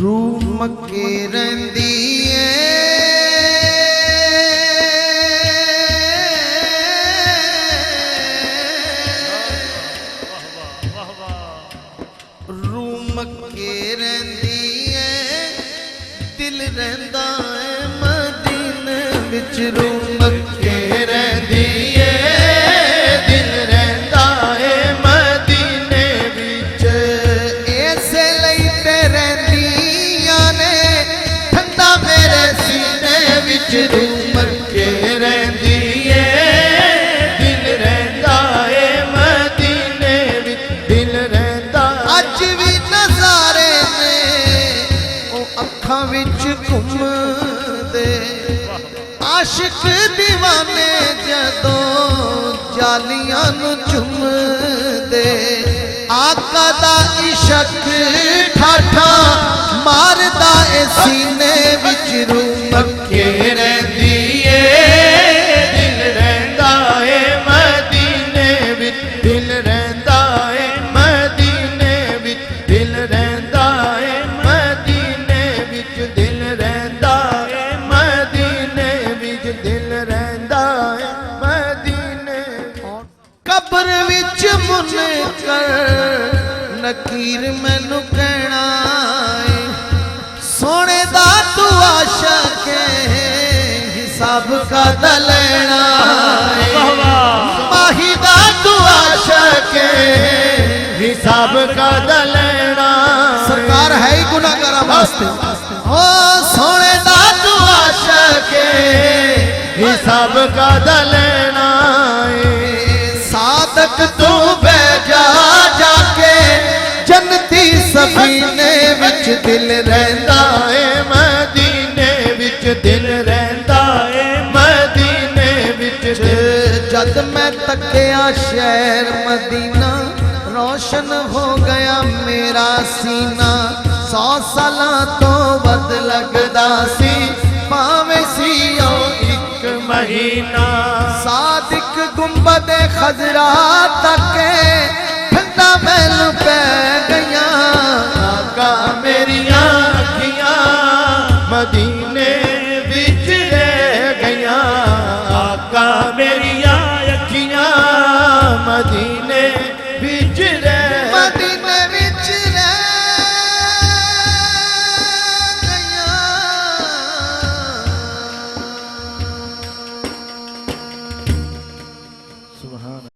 रूह मक्के रहिंदी रूह मक्के रहिंदी दिल रहिंदा है मदीने विच रूह मक्के रहिंदी दिल रहिंदा है मदीने विच ऐसे लई ते रहिंदियां ने ठंडा मेरे सीने विच रूह मक्के रहिंदी दिल रहिंदा है मदीने विच दिल रहिंदा अज भी नज़ारे ने ओ अखां विच घुमदे आशिक दीवाने जदों जालियां नूं चुमदे आका दा इश्क ठाठा मारदा ए सीने विच रूह मक्के रहिंदी दिल रहिंदा है मदीने विच दिल रहिंदा है मदीने विच दिल रहिंदा है मदीने विच दिल रहिंदा है मदीने विच दिल रहिंदा है मदीने कब्र विच मुनकर नकीर मैनू कहना है सोने दा तू आशिक हिसाब का लेना है माही दा तू आशिक हिसाब का लेना सरकार है ही गुनाहगार वास्ते ओ सोने दा तू आशिक हिसाब का लेना सादक तू बैजा जाके जन्नती सफीने विच दिल रहिंदा है मदीने विच दिल रहिंदा है मदीने विच जद मैं तकिया शहर मदीना रोशन हो गया मेरा सीना 100 सालां तो वध लगदा सी भावें सी एक महीना सादिक गुंबद खजरा तक ठंडा महल पै गया आका मेरिया अखियां मदीने विच रह गया आका मेरिया अखियां मदीने विच रह